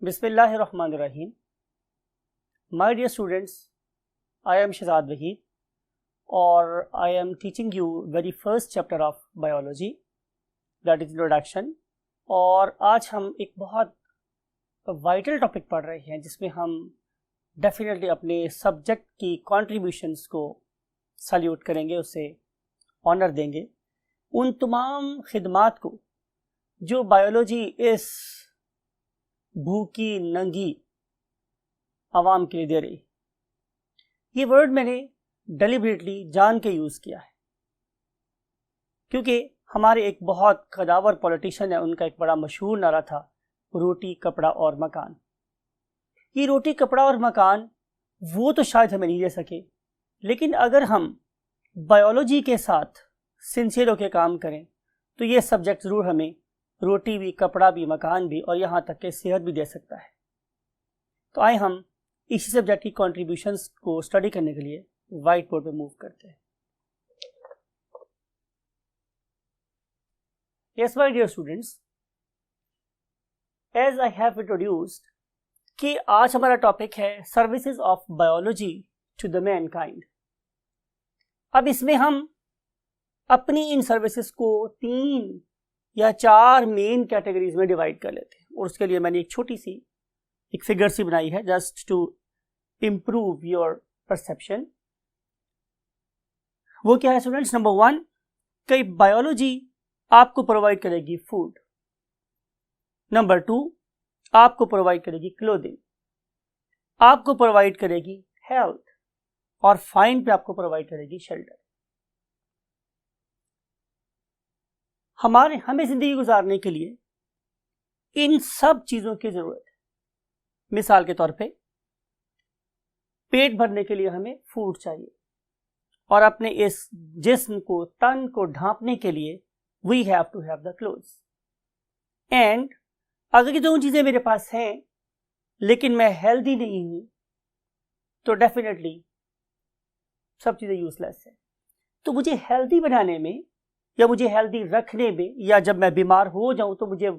Bismillahirrahmanirrahim. My dear students, I am Shahzad Wahid or I am teaching you very first chapter of biology, that is introduction. और आज हम एक बहुत vital topic पढ़ रहे हैं जिसमें हम डेफिनेटली अपने सब्जेक्ट की कॉन्ट्रीब्यूशंस को सल्यूट करेंगे, उसे ऑनर देंगे, उन तमाम खिदमात को जो बायोलॉजी इस भूखी नंगी आवाम के लिए दे रही। ये वर्ड मैंने डेलिबरेटली जान के यूज़ किया है क्योंकि हमारे एक बहुत कदावर पॉलिटिशियन है, उनका एक बड़ा मशहूर नारा था, रोटी कपड़ा और मकान। ये रोटी कपड़ा और मकान वो तो शायद हमें नहीं दे सके, लेकिन अगर हम बायोलॉजी के साथ सिंसियर होकर काम करें तो ये सब्जेक्ट ज़रूर हमें रोटी भी, कपड़ा भी, मकान भी और यहाँ तक के सेहत भी दे सकता है। तो आए हम इसी सब्जेक्ट की कॉन्ट्रीब्यूशंस को स्टडी करने के लिए वाइट बोर्ड पे मूव करते हैं। Yes, my dear students, as I have introduced कि आज हमारा टॉपिक है services of biology to the mankind. अब इसमें हम अपनी इन सर्विसेज को 3 या 4 मेन कैटेगरीज में डिवाइड कर लेते हैं और उसके लिए मैंने एक छोटी सी एक फिगर सी बनाई है just to improve your perception. वो क्या है स्टूडेंट्स? नंबर 1, कि बायोलॉजी आपको प्रोवाइड करेगी फूड। नंबर 2, आपको प्रोवाइड करेगी क्लोथिंग, आपको प्रोवाइड करेगी हेल्थ और फाइन पे आपको प्रोवाइड करेगी शेल्टर। हमें जिंदगी गुजारने के लिए इन सब चीजों की जरूरत है। मिसाल के तौर पे पेट भरने के लिए हमें फूड चाहिए और अपने इस जिस्म को, तन को ढांपने के लिए we have to have the clothes. And अगर ये दोनों चीजें मेरे पास हैं लेकिन मैं हेल्दी नहीं हूं तो डेफिनेटली सब चीजें यूजलेस है। तो मुझे हेल्दी बनाने में या मुझे हेल्दी रखने में या जब मैं बीमार हो जाऊं तो मुझे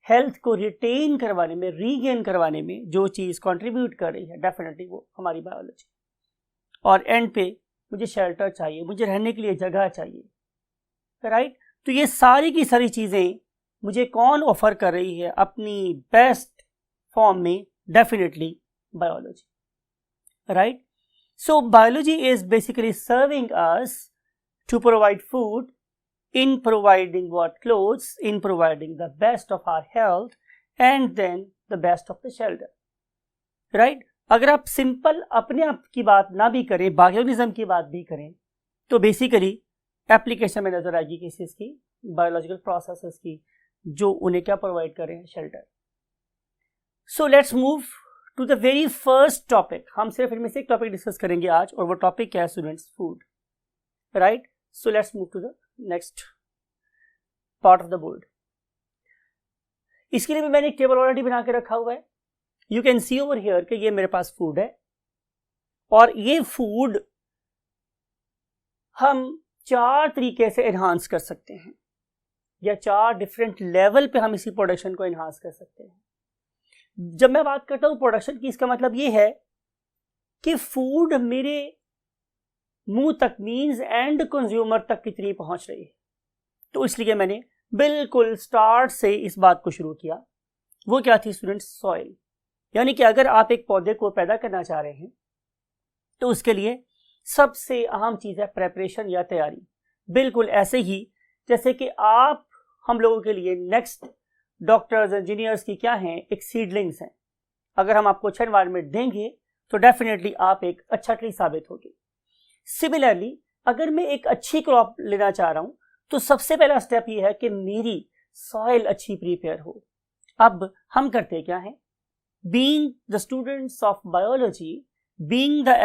हेल्थ को रिटेन करवाने में, रीगेन करवाने में जो चीज़ कंट्रीब्यूट कर रही है डेफिनेटली वो हमारी बायोलॉजी। और एंड पे मुझे शेल्टर चाहिए, मुझे रहने के लिए जगह चाहिए, राइट। तो ये सारी की सारी चीज़ें मुझे कौन ऑफर कर रही है अपनी बेस्ट फॉर्म में? Definitely biology, right. So biology is basically serving us to provide food, in providing what? Clothes, in providing the best of our health and then the best of the shelter, right? अगर आप simple अपने आप की बात ना भी करें, बायोनिज्म की बात भी करें तो बेसिकली एप्लीकेशन में नजर आएगी किस चीज की? बायोलॉजिकल प्रोसेसेस की, जो उन्हें क्या प्रोवाइड कर रहे हैं? Shelter. So let's move to the very first topic. हम सिर्फ इनमें से एक टॉपिक डिस्कस करेंगे आज और वो टॉपिक क्या है students? Food, right. So let's move to the next part of the board. इसके लिए भी मैंने एक टेबल ऑलरेडी बना के रखा हुआ है। You can see over here कि ये मेरे पास फूड है और ये फूड हम 4 तरीके से एनहांस कर सकते हैं या 4 डिफरेंट लेवल पे हम इसी प्रोडक्शन को एनहांस कर सकते हैं। जब मैं बात करता हूं प्रोडक्शन की, इसका मतलब ये है कि फूड मेरे मुंह तक मीन्स एंड कंज्यूमर तक कितनी पहुंच रही है। तो इसलिए मैंने बिल्कुल स्टार्ट से इस बात को शुरू किया। वो क्या थी स्टूडेंट्स? सॉइल। यानी कि अगर आप एक पौधे को पैदा करना चाह रहे हैं तो उसके लिए सबसे अहम चीज है प्रेपरेशन या तैयारी। बिल्कुल ऐसे ही जैसे कि आप हम लोगों के लिए नेक्स्ट डॉक्टर्स, इंजीनियर्स की क्या हैं? एक सीडलिंग्स हैं। अगर हम आपको अच्छा एनवायरनमेंट देंगे तो डेफिनेटली आप एक अच्छा ट्री साबित होगी। सिमिलरली अगर मैं एक अच्छी क्रॉप लेना चाह रहा हूं तो सबसे पहला स्टेप ये है कि मेरी सॉइल अच्छी प्रिपेयर हो। अब हम करते क्या हैं? Being the students of biology, being the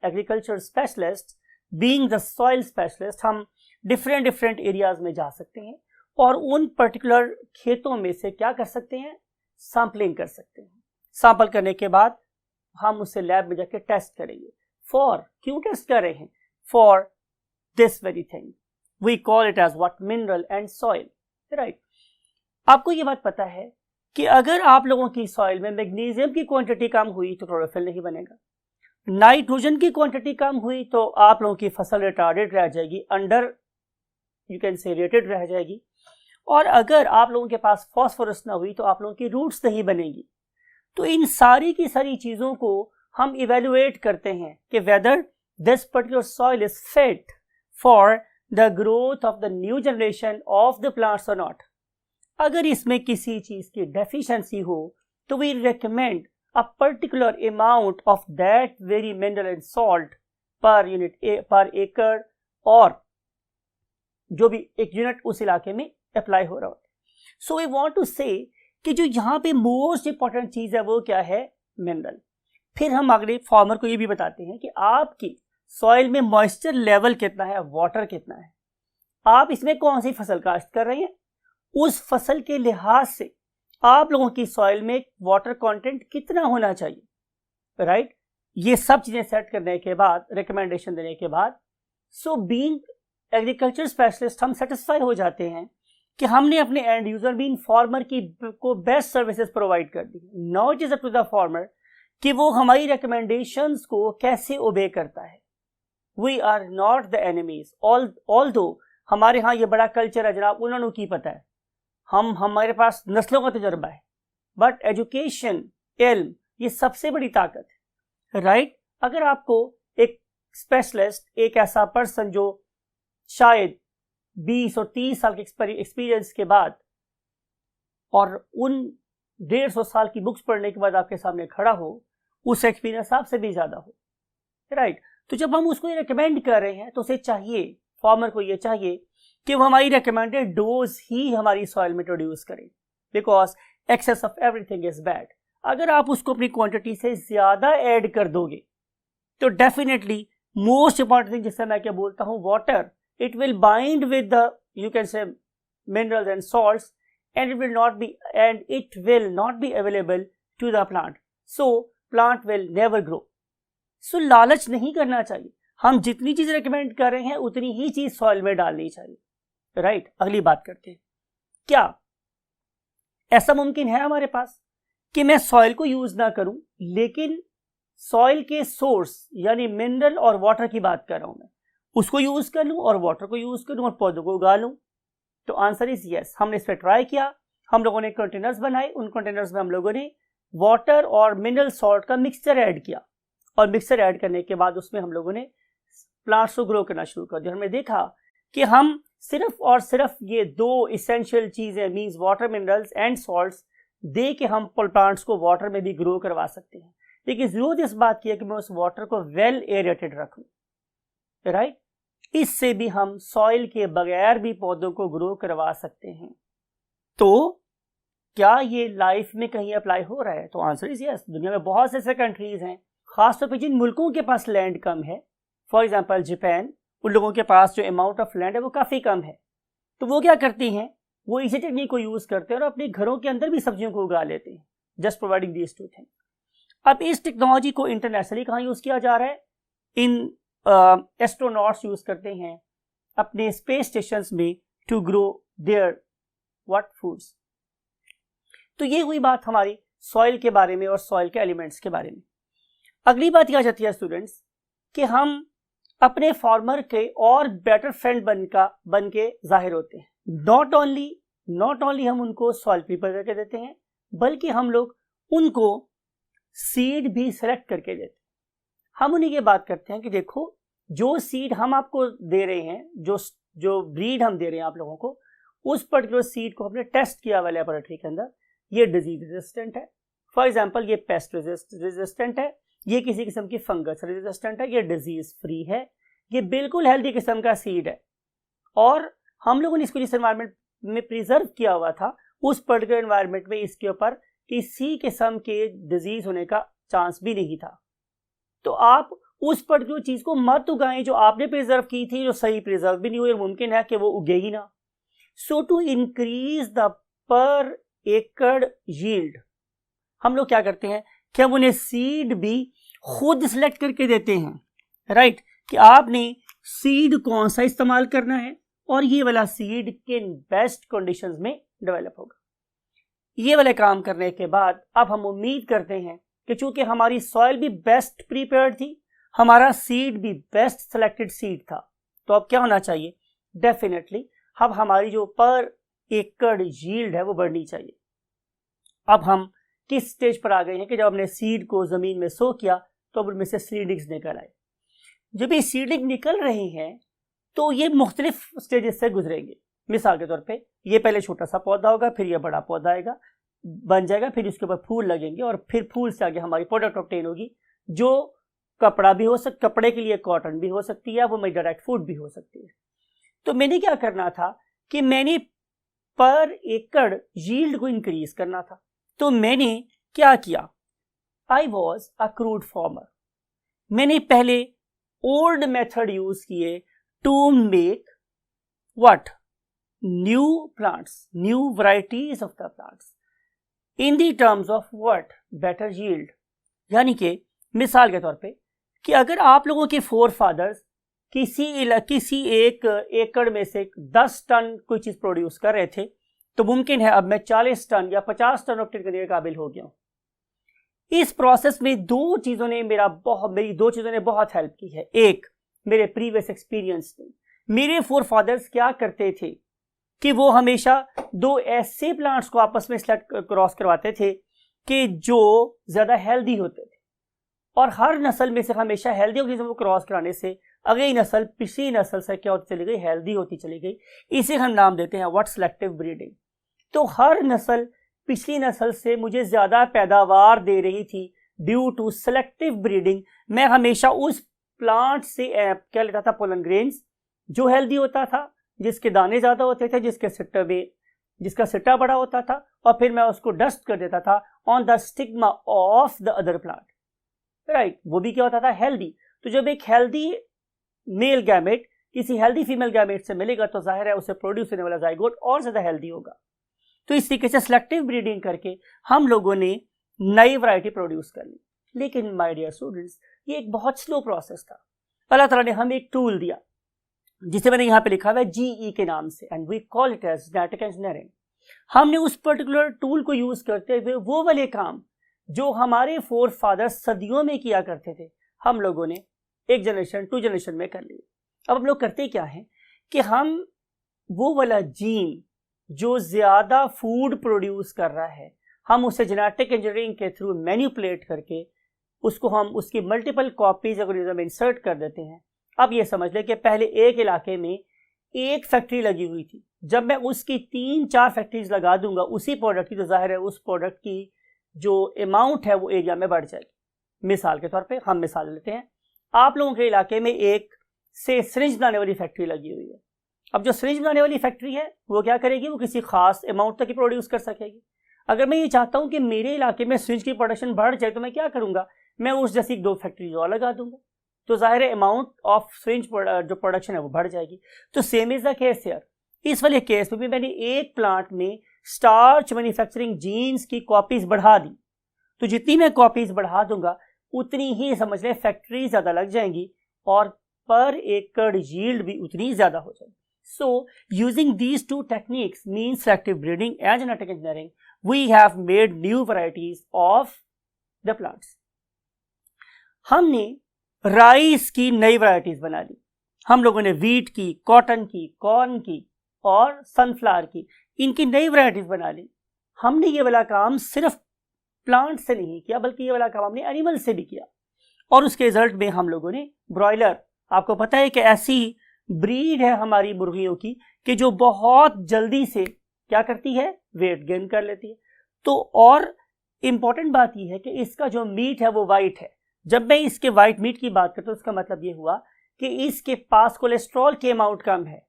agriculture specialist, being the soil specialist, हम डिफरेंट एरियाज में जा सकते हैं और उन पर्टिकुलर खेतों में से क्या कर सकते हैं? सैंपलिंग कर सकते हैं। सैंपल करने के बाद हम उसे लैब में जाके टेस्ट करेंगे। फॉर क्यों टेस्ट कर रहे हैं? For this very thing we call it as what? Mineral and soil, right. आपको ये बात पता है कि अगर आप लोगों की सॉइल में मैग्नीशियम की क्वांटिटी कम हुई तो क्लोरोफिल नहीं बनेगा, नाइट्रोजन की क्वांटिटी कम हुई तो आप लोगों की फसल रिटार्डेड रह जाएगी, under you can say rated रह जाएगी, और अगर आप लोगों के पास फास्फोरस ना हुई तो आप लोगों की रूट्स नहीं बनेगी। तो इन सारी की सारी चीज़ों को हम इवेलुएट करते हैं कि whether this particular soil is fit for the growth of the new generation of the plants और नॉट। अगर इसमें किसी चीज़ की डेफिशिएंसी हो तो we recommend a particular amount of that very mineral and salt per unit per acre, और जो भी एक यूनिट उस इलाके में अप्लाई हो रहा होता है। सो वी वांट टू से कि जो यहाँ पे मोस्ट इंपॉर्टेंट चीज़ है वो क्या है, मिनरल। फिर हम अगले फार्मर को ये भी बताते हैं कि आपकी सॉइल में मॉइस्चर लेवल कितना है, वाटर कितना है, आप इसमें कौन सी फसल काश्त कर रहे हैं, उस फसल के लिहाज से आप लोगों की सॉइल में वाटर कंटेंट कितना होना चाहिए, राइट। ये सब चीजें सेट करने के बाद, रिकमेंडेशन देने के बाद, सो बीइंग एग्रीकल्चर स्पेशलिस्ट हम सेटिस्फाई हो जाते हैं कि हमने अपने एंड यूजर बीइंग फार्मर की को बेस्ट सर्विसेज प्रोवाइड कर दी। Now it is up to the farmer कि वो हमारी रिकमेंडेशंस को कैसे ओबे करता है। We are not the enemies, although हमारे यहाँ ये बड़ा कल्चर है जनाब, उन्होंने की पता है, हमारे पास नस्लों का तजुर्बा है, बट एजुकेशन, इल्म, ये सबसे बड़ी ताकत है, राइट। अगर आपको एक स्पेशलिस्ट, एक ऐसा पर्सन जो शायद 20 और 30 साल के एक्सपीरियंस के बाद और उन 150 साल की बुक्स पढ़ने के बाद आपके सामने खड़ा हो, उस एक्सपीरियंस आपसे भी ज्यादा हो, राइट। तो जब हम उसको ये रिकमेंड कर रहे हैं तो उसे चाहिए, फार्मर को ये चाहिए कि वो हमारी रिकमेंडेड डोज ही हमारी सॉइल में इंट्रोड्यूस करें, because excess of everything is bad. अगर आप उसको अपनी क्वांटिटी से ज्यादा ऐड कर दोगे तो डेफिनेटली मोस्ट इंपॉर्टेंट थिंग जिससे मैं क्या बोलता हूँ, water, it will bind with the, you can say, minerals and salts, and it will not be available to the plant, so plant will never grow. So लालच नहीं करना चाहिए, हम जितनी चीज रिकमेंड कर रहे हैं उतनी ही चीज सॉइल में डालनी चाहिए, राइट। अगली बात करते हैं, क्या ऐसा मुमकिन है हमारे पास कि मैं सॉइल को यूज ना करूं लेकिन सॉइल के सोर्स यानी मिनरल और वाटर की बात कर रहा हूं, मैं उसको यूज कर लूं और वाटर को यूज करूं और पौधों को उगा लूं? तो आंसर इज यस। हमने इस पर ट्राई किया, हम लोगों ने कंटेनर्स बनाए, उन कंटेनर्स में हम लोगों ने वाटर और मिनरल सॉल्ट का मिक्सचर ऐड किया, और मिक्सचर ऐड करने के बाद उसमें हम लोगों ने प्लांट्स को ग्रो करना शुरू कर दिया। हमने देखा कि हम सिर्फ और सिर्फ ये दो इसेंशियल चीजें means water, minerals and salts दे के हम प्लांट्स को वाटर में भी ग्रो करवा सकते हैं, लेकिन जरूरत इस बात की है कि मैं उस वाटर को वेल एरेटेड रखूं, राइट। इससे भी हम सॉइल के बगैर भी पौधों को ग्रो करवा सकते हैं। तो क्या ये लाइफ में कहीं अप्लाई हो रहा है? तो आंसर इज यस। दुनिया में बहुत से ऐसे कंट्रीज हैं, खासतौर पर जिन मुल्कों के पास लैंड कम है, फॉर एग्जांपल जापान, उन लोगों के पास जो अमाउंट ऑफ लैंड है वो काफ़ी कम है, तो वो क्या करती हैं, वो इसी टेक्निक को यूज़ करते हैं और अपने घरों के अंदर भी सब्जियों को उगा लेते हैं, just providing these two things. अब इस टेक्नोलॉजी को इंटरनेशनली कहाँ यूज़ किया जा रहा है? इन एस्ट्रोनॉट्स यूज़ करते हैं अपने स्पेस स्टेशंस में to grow there what foods. तो ये हुई बात हमारी सॉइल के बारे में और सॉइल के एलिमेंट्स के बारे में। अगली बात यह आ जाती है स्टूडेंट्स कि हम अपने फार्मर के और बेटर फ्रेंड बन के जाहिर होते हैं। नॉट ओनली हम उनको सॉइल प्रिपेयर करके देते हैं, बल्कि हम लोग उनको सीड भी सेलेक्ट करके देते हैं। हम उन्हीं की बात करते हैं कि देखो, जो सीड हम आपको दे रहे हैं, जो ब्रीड हम दे रहे हैं आप लोगों को, उस पर्टिकुलर सीड को हमने टेस्ट किया हुआ लेबोरेटरी के अंदर, ये डिजीज रेजिस्टेंट है, फॉर एग्जांपल ये पेस्ट रेजिस्टेंट है, ये किसी किस्म की फंगस रेजिस्टेंट है, ये डिजीज फ्री है, ये बिल्कुल हेल्दी किस्म का सीड है, और हम लोगों ने इसको जिस एनवायरनमेंट में प्रिजर्व किया हुआ था, उस पर्टिकुलर एनवायरनमेंट में इसके ऊपर किसी किस्म के डिजीज होने का चांस भी नहीं था। तो आप उस पर्टिकुलर चीज को मत उगाएं जो आपने प्रिजर्व की थी, जो सही प्रिजर्व भी नहीं हुई और मुमकिन है कि वो उगेगी ना। सो टू इंक्रीज द पर एकड़ यील्ड, हम लोग क्या करते हैं कि हम उन्हें सीड भी खुद सिलेक्ट करके देते हैं, राइट, कि आपने सीड कौन सा इस्तेमाल करना है और ये वाला सीड किन बेस्ट कंडीशंस में डेवलप होगा। ये वाले काम करने के बाद अब हम उम्मीद करते हैं कि चूंकि हमारी सॉइल भी बेस्ट प्रिपेयर्ड थी, हमारा सीड भी बेस्ट सेलेक्टेड सीड था, तो अब क्या होना चाहिए, डेफिनेटली अब हमारी जो पर एकड़ यील्ड है वो बढ़नी चाहिए। अब हम किस स्टेज पर आ गए हैं कि जब हमने सीड को जमीन में सो किया तो अब उनमें से सीडिंग्स निकल आए। जब ये सीडिंग निकल रही हैं तो ये मुख्तलिफ स्टेजेस से गुजरेंगे। मिसाल के तौर पे ये पहले छोटा सा पौधा होगा, फिर ये बड़ा पौधा आएगा, बन जाएगा, फिर इसके ऊपर फूल लगेंगे और फिर फूल से आगे हमारी प्रोडक्ट ऑब्टेन होगी, जो कपड़ा भी हो सकता, कपड़े के लिए कॉटन भी हो सकती है, वो मेरी डायरेक्ट फूड भी हो सकती है। तो मैंने क्या करना था कि मैंने पर एकड़ यील्ड को इंक्रीज करना था। तो मैंने क्या किया, I was a crude farmer. मैंने पहले ओल्ड मेथड यूज किए to make what, new plants, new varieties of the plants in the terms of what, better yield. यानी कि मिसाल के तौर पे कि अगर आप लोगों के फोर फादर्स किसी एक एकड़ में से 10 टन कोई चीज प्रोड्यूस कर रहे थे, तो मुमकिन है अब मैं 40 टन या 50 टन ऑब्टेन करने के काबिल हो गया हूं। इस प्रोसेस में मेरी दो चीजों ने बहुत हेल्प की है। एक, मेरे प्रीवियस एक्सपीरियंस ने, मेरे फोर फादर्स क्या करते थे कि वो हमेशा दो ऐसे प्लांट्स को आपस में क्रॉस करवाते थे कि जो ज्यादा हेल्दी होते थे, और हर नस्ल में से हमेशा हेल्दी ऑर्गेनिज्म को क्रॉस कराने से अगली नस्ल पिछली नस्ल से क्या होती चली गई, हेल्दी होती चली गई। इसे हम नाम देते हैं व्हाट, सिलेक्टिव ब्रीडिंग। तो हर नस्ल पिछली नस्ल से मुझे ज्यादा पैदावार दे रही थी ड्यू टू सेलेक्टिव ब्रीडिंग। मैं हमेशा उस प्लांट से क्या लेता था, पोलन ग्रेन्स, जो हेल्दी होता था, जिसके दाने ज्यादा होते थे, जिसका सिट्टा बड़ा होता था, और फिर मैं उसको डस्ट कर देता था on the stigma of the other plant, right. वो भी क्या होता था, हेल्दी। तो जब एक हेल्दी मेल गैमेट किसी हेल्दी फीमेल गैमेट से मिलेगा तो जाहिर है उसे प्रोड्यूस होने वाला जाइगोट और ज्यादा हेल्दी होगा। तो इस तरीके से सिलेक्टिव ब्रीडिंग करके हम लोगों ने नई वैरायटी प्रोड्यूस कर ली। लेकिन माय डियर स्टूडेंट्स, ये एक बहुत स्लो प्रोसेस था। अल्लाह ताला ने हमें एक टूल दिया जिसे मैंने यहाँ पे लिखा हुआ है GE के नाम से, and we call it as genetic engineering. हमने उस पर्टिकुलर टूल को यूज करते हुए वो वाले काम जो हमारे फोर फादर्स सदियों में किया करते थे, हम लोगों ने एक जनरेशन 2 जनरेशन में कर लिए। अब हम लोग करते क्या है कि हम वो वाला जीन जो ज्यादा फूड प्रोड्यूस कर रहा है, हम उसे जेनेटिक इंजीनियरिंग के थ्रू मैनिपुलेट करके उसको हम उसकी मल्टीपल कॉपीज ऑर्गेनिज्म इंसर्ट कर देते हैं। अब ये समझ लें कि पहले एक इलाके में एक फैक्ट्री लगी हुई थी, जब मैं उसकी 3-4 फैक्ट्रीज लगा दूंगा उसी प्रोडक्ट की, तो जाहिर है उस प्रोडक्ट की जो अमाउंट है वो एरिया में बढ़ जाएगी। मिसाल के तौर पे हम मिसाल लेते हैं, आप लोगों के इलाके में एक से सिरिंज बनाने वाली फैक्ट्री लगी हुई है। अब जो सिरिंज बनाने वाली फैक्ट्री है वो क्या करेगी, वो किसी खास अमाउंट तक ही प्रोड्यूस कर सकेगी। अगर मैं ये चाहता हूं कि मेरे इलाके में सिरिंज की प्रोडक्शन बढ़ जाए तो मैं क्या करूंगा, मैं उस जैसी 2 फैक्ट्रीज और लगा दूंगा, तो जाहिर है अमाउंट ऑफ सिरिंज जो प्रोडक्शन है वो बढ़ जाएगी। तो same is the case here. इस वाले केस में भी मैंने एक प्लांट में स्टार्च मैन्युफैक्चरिंग जीन्स की कॉपीज बढ़ा दी, तो जितनी मैं कॉपीज बढ़ा दूंगा उतनी ही समझ लें फैक्ट्री ज्यादा लग जाएंगी और पर एकड़ यील्ड भी उतनी ज्यादा हो जाएगी। So, using these two techniques means selective breeding and genetic engineering, we have made new varieties of the plants. हमने राइस की नई वैरायटीज बना ली, हम लोगों ने वीट की, कॉटन की, कॉर्न की और सनफ्लावर की, इनकी नई वैरायटीज बना ली। हमने ये वाला काम सिर्फ प्लांट से नहीं किया, बल्कि ये वाला काम हमने एनिमल से भी किया, और उसके रिजल्ट में हम लोगों ने ब्रॉयलर, आपको पता है कि ऐसी ब्रीड है हमारी मुर्गियों की कि जो बहुत जल्दी से क्या करती है, वेट गेन कर लेती है। तो और इंपॉर्टेंट बात यह है कि इसका जो मीट है वो वाइट है। जब मैं इसके वाइट मीट की बात करता हूं उसका मतलब ये हुआ कि इसके पास कोलेस्ट्रॉल के अमाउंट कम है,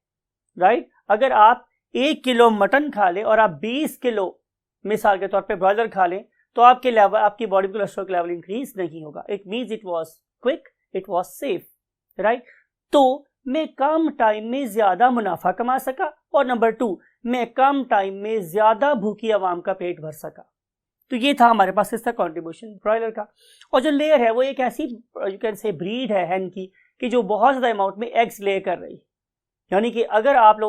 राइट। अगर आप 1 किलो मटन खा लें और आप 20 किलो मिसाल के तौर पे ब्रॉयलर खा लें तो आपकी बॉडी में कोलेस्ट्रॉल का लेवल इंक्रीज नहीं होगा। It means it was quick, it was safe, right. तो मैं कम टाइम में ज्यादा मुनाफा कमा सका, और नंबर 2 मैं कम टाइम में ज्यादा भूखी आवाम का पेट भर सका। तो ये था हमारे पास इसका कंट्रीब्यूशन ब्रॉयलर का। और जो लेयर है वो एक ऐसी यू कैन से ब्रीड है हैन की कि जो बहुत ज्यादा अमाउंट में एग्स ले कर रही है। यानी कि अगर आप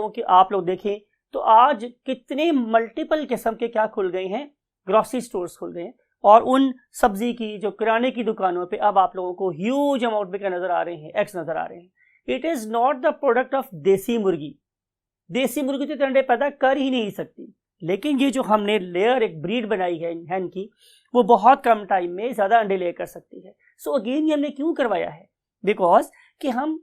लोग देखें तो आज कितने मल्टीपल किस्म के क्या खुल गए हैं, ग्रोसरी स्टोर्स खुल गए हैं, और उन सब्जी की जो किराने की दुकानों पे अब आप लोगों को ह्यूज अमाउंट में क्या नजर आ रहे हैं, एग्स नजर आ रहे हैं। It is not the product of देसी मुर्गी। देसी मुर्गी तो अंडे पैदा कर ही नहीं सकती, लेकिन ये जो हमने लेयर एक ब्रीड बनाई है हैन की, वो बहुत कम टाइम में ज्यादा अंडे ले कर सकती है। सो अगेन ये हमने क्यों करवाया है, बिकॉज कि हम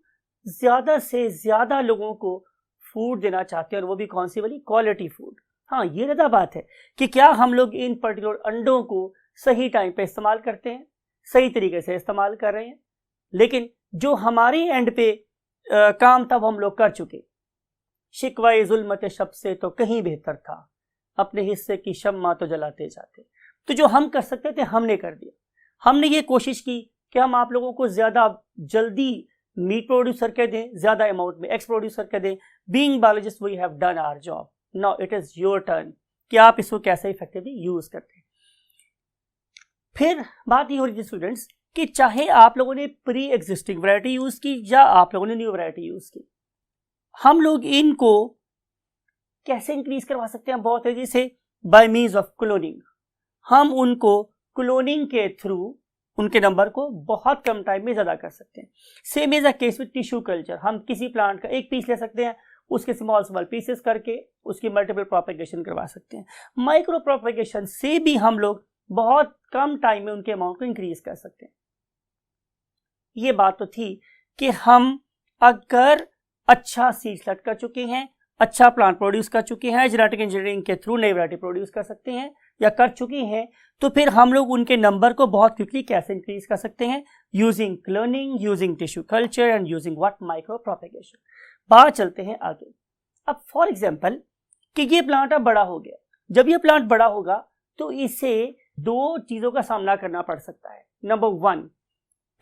ज्यादा से ज्यादा लोगों को फूड देना चाहते हैं, और वो भी कौन सी वाली, क्वालिटी फूड। हाँ, ये ज़्यादा बात है कि क्या हम लोग इन पर्टिकुलर अंडों को सही टाइम पे इस्तेमाल करते हैं, सही तरीके से इस्तेमाल कर रहे हैं। लेकिन जो हमारे एंड पे काम था वो हम लोग कर चुके। शिकवाए जुल्मत शब से तो कहीं बेहतर था, अपने हिस्से की शम्मा तो जलाते जाते। तो जो हम कर सकते थे हमने कर दिया। हमने ये कोशिश की कि हम आप लोगों को ज़्यादा जल्दी मीट प्रोड्यूस करके दें, ज़्यादा अमाउंट में एग्स प्रोड्यूस करके दें। Being biologist we have done our job, now it is your turn कि आप इसको कैसे इफेक्टिवली यूज़ करते हैं। फिर बात ये हो रही थी स्टूडेंट्स कि चाहे आप लोगों ने प्री एग्जिस्टिंग वैरायटी यूज़ की या आप लोगों ने न्यू वैरायटी यूज़ की, हम लोग इनको कैसे इंक्रीज करवा सकते हैं बहुत तेजी से, बाय मीन्स ऑफ क्लोनिंग। हम उनको क्लोनिंग के थ्रू उनके नंबर को बहुत कम टाइम में ज़्यादा कर सकते हैं। Same is a case with tissue culture. हम किसी प्लांट का एक पीस ले सकते हैं, उसके स्मॉल स्मॉल पीसेस करके उसकी मल्टीपल प्रोपेगेशन करवा सकते हैं। माइक्रो प्रोपेगेशन से भी हम लोग बहुत कम टाइम में उनके अमाउंट को इंक्रीज कर सकते हैं। ये बात तो थी कि हम अगर अच्छा सीड सेलेक्ट कर चुके हैं, अच्छा प्लांट प्रोड्यूस कर चुके हैं, जेनेटिक इंजीनियरिंग के थ्रू नई वैरायटी प्रोड्यूस कर सकते हैं या कर चुकी हैं, तो फिर हम लोग उनके नंबर को बहुत क्विकली कैसे इंक्रीज कर सकते हैं, using cloning, using tissue culture and using what, micro propagation. बात चलते हैं आगे। अब फॉर एग्जांपल कि ये प्लांट अब बड़ा हो गया। जब ये प्लांट बड़ा होगा तो इसे दो चीजों का सामना करना पड़ सकता है। नंबर वन,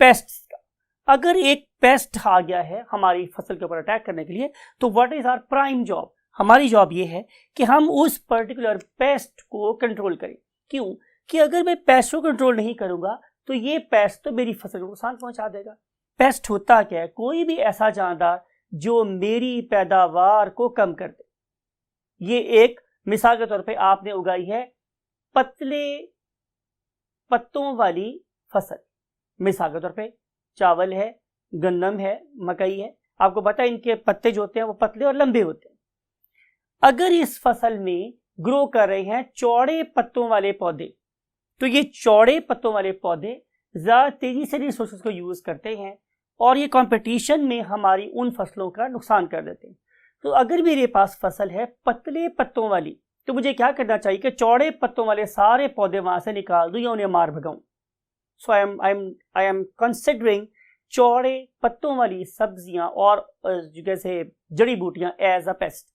पेस्ट्स का। अगर एक पेस्ट आ गया है हमारी फसल के ऊपर अटैक करने के लिए, तो what is our prime job? हमारी जॉब ये है कि हम उस पर्टिकुलर पेस्ट को कंट्रोल करें। क्यों? कि अगर मैं पेस्ट को कंट्रोल नहीं करूंगा तो ये पेस्ट तो मेरी फसल को नुकसान पहुंचा देगा। पेस्ट होता क्या है? कोई भी ऐसा जानदार जो मेरी पैदावार को कम कर दे। ये एक मिसाल के तौर पे आपने उगाई है पतले पत्तों वाली फसल, मिसाल के तौर पे चावल है, गन्नम है, मकई है। आपको पता है इनके पत्ते जो होते हैं वो पतले और लंबे होते हैं। अगर इस फसल में ग्रो कर रहे हैं चौड़े पत्तों वाले पौधे, तो ये चौड़े पत्तों वाले पौधे ज्यादा तेजी से रिसोर्सेज को यूज करते हैं और ये कंपटीशन में हमारी उन फसलों का नुकसान कर देते हैं। तो अगर मेरे पास फसल है पतले पत्तों वाली, तो मुझे क्या करना चाहिए कि चौड़े पत्तों वाले सारे पौधे वहां से निकाल दूं या उन्हें मार भगाऊं। सो आई एम कंसिडरिंग चौड़े पत्तों वाली सब्जियां और जैसे जड़ी बूटियां एज अ पेस्ट।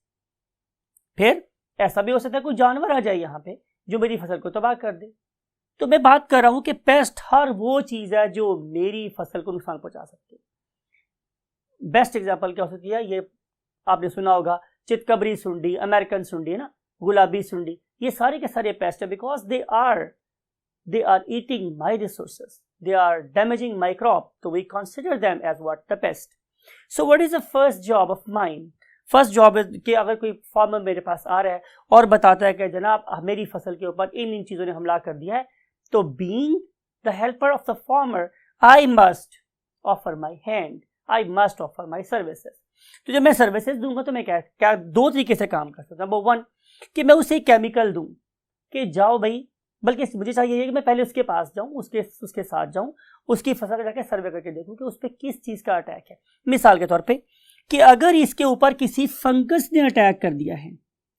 फिर ऐसा भी हो सकता है कोई जानवर आ जाए यहाँ पे जो मेरी फसल को तबाह कर दे। तो मैं बात कर रहा हूं कि पेस्ट हर वो चीज है जो मेरी फसल को नुकसान पहुंचा सकती है। बेस्ट एग्जांपल क्या हो सकती है? ये आपने सुना होगा चितकबरी सुंडी, अमेरिकन सुंडी है ना, गुलाबी सुंडी, ये सारे के सारे पेस्ट है because they are eating my resources, they are damaging my crop, so we consider them as what? The pest. So what is the first job of mine? First job is कि अगर कोई farmer मेरे पास आ रहा है और बताता है कि जनाब मेरी फसल के ऊपर इन चीज़ों ने हमला कर दिया है, तो being the helper of the farmer, I must offer my hand, I must offer my services. तो जब मैं सर्विसेज दूंगा तो मैं क्या दो तरीके से काम कर सकता हूँ। नंबर वन कि मैं उसे केमिकल दूं कि जाओ भाई, बल्कि मुझे चाहिए कि मैं पहले उसके पास जाऊं, उसके साथ जाऊं, उसकी फसल का जाकर सर्वे करके देखूं कि उस पर किस चीज़ का अटैक है। मिसाल के तौर पे कि अगर इसके ऊपर किसी फंगस ने अटैक कर दिया है,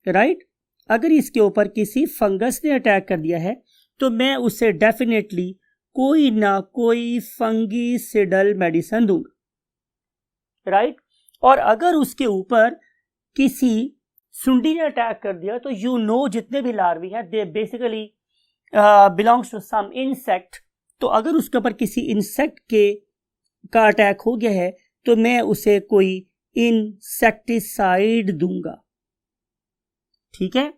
राइट, अगर इसके ऊपर किसी फंगस ने अटैक कर दिया है तो मैं उसे डेफिनेटली कोई ना कोई फंगीसिडल मेडिसिन दूंगा, राइट। और अगर उसके ऊपर किसी सुंडी ने अटैक कर दिया तो यू नो जितने भी लार्वी हैं they basically belongs to some insect. तो अगर उसके ऊपर किसी इंसेक्ट का अटैक हो गया है तो मैं उसे कोई इंसेक्टिसाइड दूंगा, ठीक है।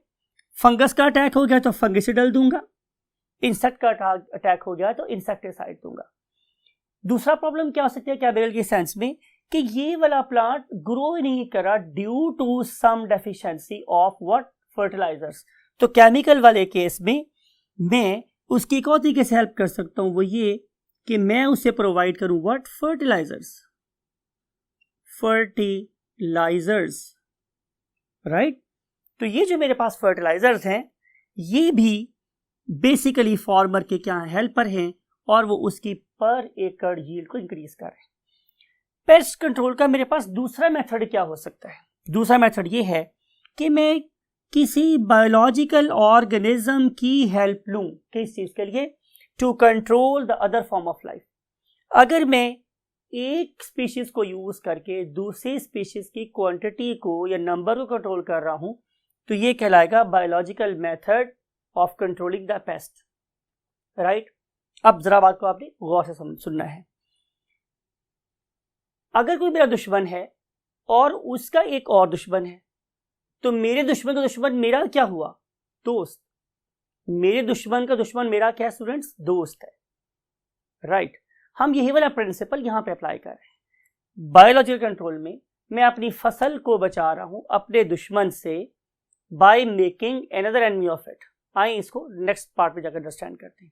फंगस का अटैक हो गया तो फंगिसिडल दूंगा, इंसेक्ट का अटैक हो गया तो इंसेक्टिसाइड दूंगा। दूसरा प्रॉब्लम क्या हो सकती है केमिकल के सेंस में कि ये वाला प्लांट ग्रो नहीं करा due to some deficiency of what, fertilisers. तो केमिकल वाले केस में मैं उसकी एक और तरीके से हेल्प कर सकता हूं, वो ये कि मैं उसे प्रोवाइड करूं व्हाट, फर्टिलाइजर्स, राइट। तो ये जो मेरे पास फर्टिलाइजर्स हैं ये भी बेसिकली फार्मर के क्या हेल्पर हैं और वो उसकी पर एकड़ यील्ड को इंक्रीज कर रहे हैं। पेस्ट कंट्रोल का मेरे पास दूसरा मेथड क्या हो सकता है? दूसरा मेथड ये है कि मैं किसी बायोलॉजिकल ऑर्गेनिज्म की हेल्प लूं, किस चीज के लिए, to control the other form of life. अगर मैं एक स्पीशीज को यूज करके दूसरी स्पीशीज की क्वांटिटी को या नंबर को कंट्रोल कर रहा हूं तो ये कहलाएगा biological method of controlling the paste, right. अब जरा बात को आपने गौर से सुनना है। अगर कोई मेरा दुश्मन है और उसका एक और दुश्मन है तो मेरे दुश्मन का दुश्मन मेरा क्या हुआ, दोस्त। मेरे दुश्मन का दुश्मन मेरा क्या है स्टूडेंट्स, दोस्त है, राइट। हम यही वाला प्रिंसिपल यहां पे अप्लाई कर रहे हैं। बायोलॉजिकल कंट्रोल में मैं अपनी फसल को बचा रहा हूं अपने दुश्मन से by making another enemy of it. आइए इसको नेक्स्ट पार्ट में जाकर अंडरस्टैंड करते हैं।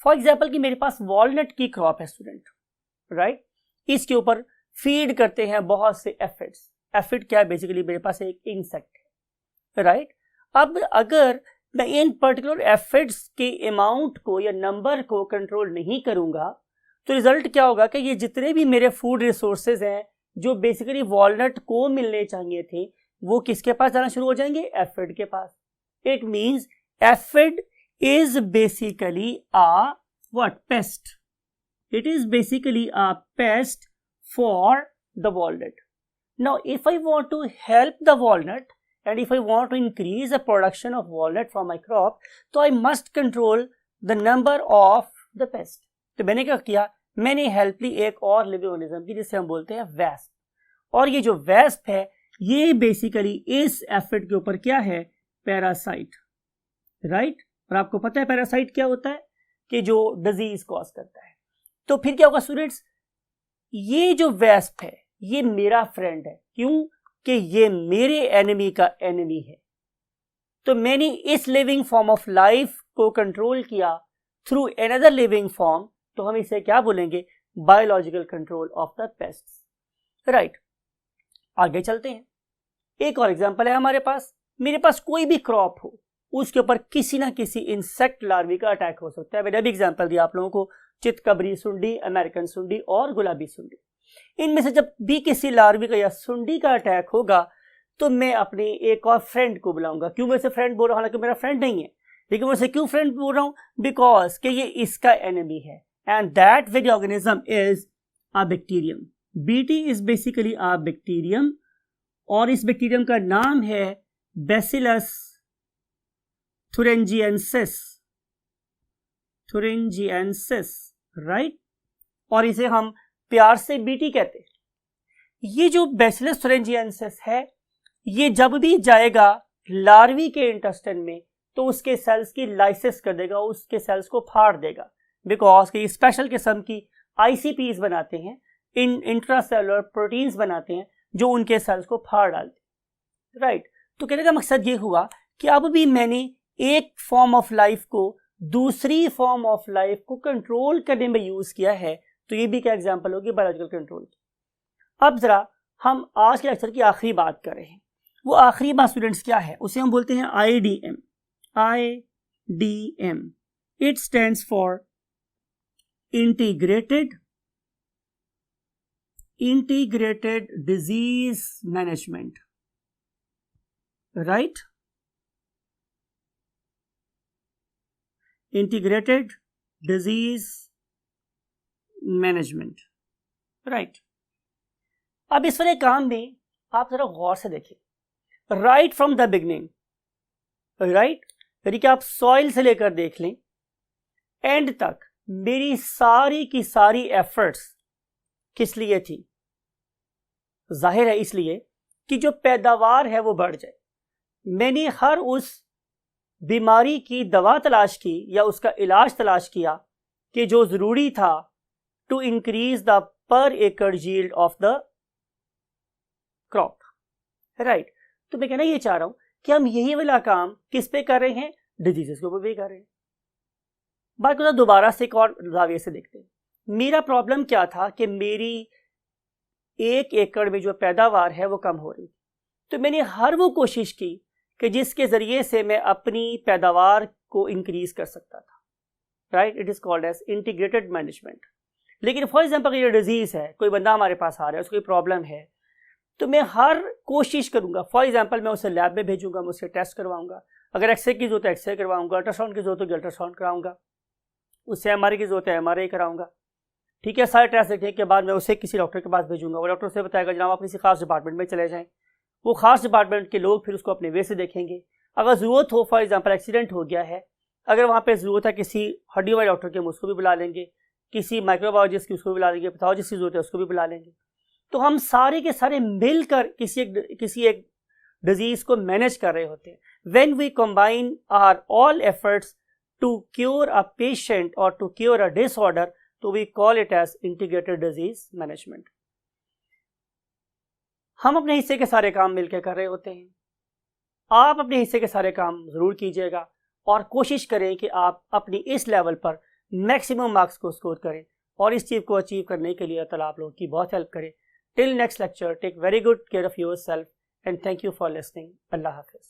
फॉर एग्जाम्पल कि मेरे पास वॉलनट की क्रॉप है स्टूडेंट, राइट। इसके ऊपर फीड करते हैं बहुत से एफिड्स। एफिड क्या है, बेसिकली मेरे पास एक इंसेक्ट है, राइट। अब अगर मैं इन पर्टिकुलर एफिड्स के अमाउंट को या नंबर को कंट्रोल नहीं करूंगा तो रिजल्ट क्या होगा कि ये जितने भी मेरे फूड रिसोर्सेज हैं जो बेसिकली वॉलनट को मिलने चाहिए थे वो किसके पास जाना शुरू हो जाएंगे, एफिड के पास। It means aphid is basically a what, pest. It is basically a pest for the walnut. Now if I want to help the walnut and if I want to increase the production of walnut from my crop, so I must control the number of the pest. तो मैंने क्या किया, मैंने help ली एक और living organism की जिसे हम बोलते हैं वेस्प। और ये जो वेस्प है ये बेसिकली इस एफिड के ऊपर क्या है, पैरासाइट, राइट। और आपको पता है पैरासाइट क्या होता है, कि जो डिजीज कॉज करता है। तो फिर क्या होगा स्टूडेंट्स, ये जो वेस्प है ये मेरा फ्रेंड है, क्यों कि ये मेरे एनिमी का एनिमी है। तो मैंने इस लिविंग फॉर्म ऑफ लाइफ को कंट्रोल किया थ्रू अनदर लिविंग फॉर्म, तो हम इसे क्या बोलेंगे, biological control of the pests, right. आगे चलते हैं। एक और एग्जांपल है हमारे पास। मेरे पास कोई भी क्रॉप हो उसके ऊपर किसी ना किसी इंसेक्ट लार्वी का अटैक हो सकता है। मैंने अभी एग्जांपल दिया आप लोगों को, चितकबरी सुंडी, अमेरिकन सुंडी और गुलाबी सुंडी। इनमें से जब भी किसी लार्वी का या सुंडी का अटैक होगा तो मैं अपने एक और फ्रेंड को बुलाऊंगा। क्यों मैं इसे फ्रेंड बोल रहा हूं, हालांकि मेरा फ्रेंड नहीं है, लेकिन मैं इसे क्यों फ्रेंड बोल रहा हूं, बिकॉज कि ये इसका एनिमी है। And that very organism is a bacterium. BT is basically a bacterium और इस बैक्टीरियम का नाम है बैसिलस thuringiensis, राइट। और इसे हम प्यार से बीटी कहते हैं। ये जो बैसिलस thuringiensis है ये जब भी जाएगा लार्वी के इंटेस्टाइन में तो उसके सेल्स की लाइसिस कर देगा, उसके सेल्स को फाड़ देगा, बिकॉज कि स्पेशल किस्म की आईसीपीज बनाते हैं, इन इंट्रासेलुलर प्रोटीन्स बनाते हैं जो उनके सेल्स को फाड़ डालते हैं, राइट। तो कहने का मकसद ये हुआ कि अब भी मैंने एक फॉर्म ऑफ लाइफ को दूसरी फॉर्म ऑफ लाइफ को कंट्रोल करने में यूज किया है। तो ये भी क्या एग्जांपल होगी बायोलॉजिकल कंट्रोल की। अब जरा हम आज के लेक्चर की आखिरी बात कर रहे हैं। वो आखिरी बात स्टूडेंट्स क्या है, उसे हम बोलते हैं IDM। IDM it stands for integrated disease management, right. Integrated disease management, right. अब इस वाले काम में आप जरा गौर से देखें, right from the beginning, right, यानी कि आप सॉइल से लेकर देख लें एंड तक मेरी सारी की सारी एफर्ट्स किस लिए थी, जाहिर है इसलिए कि जो पैदावार है वो बढ़ जाए। मैंने हर उस बीमारी की दवा तलाश की या उसका इलाज तलाश किया कि जो जरूरी था टू इंक्रीज द पर एकड़ yield of the crop, right. तो मैं कहना ये चाह रहा हूं कि हम यही वाला काम किस पे कर रहे हैं, डिजीजेस के ऊपर भी कर रहे हैं। बात को दोबारा से एक और जाविये से देखते हैं। मेरा प्रॉब्लम क्या था कि मेरी 1 एकड़ में जो पैदावार है वो कम हो रही, तो मैंने हर वो कोशिश की कि जिसके जरिए से मैं अपनी पैदावार को इंक्रीज कर सकता था, right. It is called as integrated management. लेकिन फॉर एग्जांपल ये डिजीज है, कोई बंदा हमारे पास आ रहा है, उसको कोई प्रॉब्लम है, तो मैं हर कोशिश करूंगा। फॉर एग्जांपल मैं उसे लैब में भेजूंगा, मैं उससे टेस्ट करवाऊंगा, अगर एक्सरे की जरूरत है एक्सरे करवाऊंगा, अल्ट्रासाउंड की जरूरत होगी अल्ट्रासाउंड कराऊंगा, उससे एमआरआई की जरूरत है एमआरआई कराऊंगा, ठीक है। सारे टेस्ट देखने के बाद मैं उसे किसी डॉक्टर के पास भेजूंगा, वो डॉक्टर से बताएगा जनाब आप किसी खास डिपार्टमेंट में चले जाएं। वो खास डिपार्टमेंट के लोग फिर उसको अपने वे से देखेंगे। अगर ज़रूरत हो, फॉर एग्जांपल एक्सीडेंट हो गया है, अगर वहाँ पे ज़रूरत है किसी हड्डी वाले डॉक्टर के, हम उसको भी बुला लेंगे, किसी माइक्रोबायोलॉजिस्ट की उसको भी बुला लेंगे, पैथोलॉजिस्ट की जरूरत है उसको भी बुला लेंगे। तो हम सारे के सारे मिलकर किसी एक डिजीज को मैनेज कर रहे होते हैं। When we combine our all efforts to cure a patient और टू क्योर अ डिसऑर्डर, तो we call it as integrated disease management. हम अपने हिस्से के सारे काम मिलकर कर रहे होते हैं। आप अपने हिस्से के सारे काम जरूर कीजिएगा और कोशिश करें कि आप अपनी इस लेवल पर मैक्सिमम मार्क्स को स्कोर करें, और इस चीज को अचीव करने के लिए अल्लाह आप लोगों की बहुत हेल्प करे। Till next lecture, take very good care of yourself and thank you for listening. Allah Hafiz.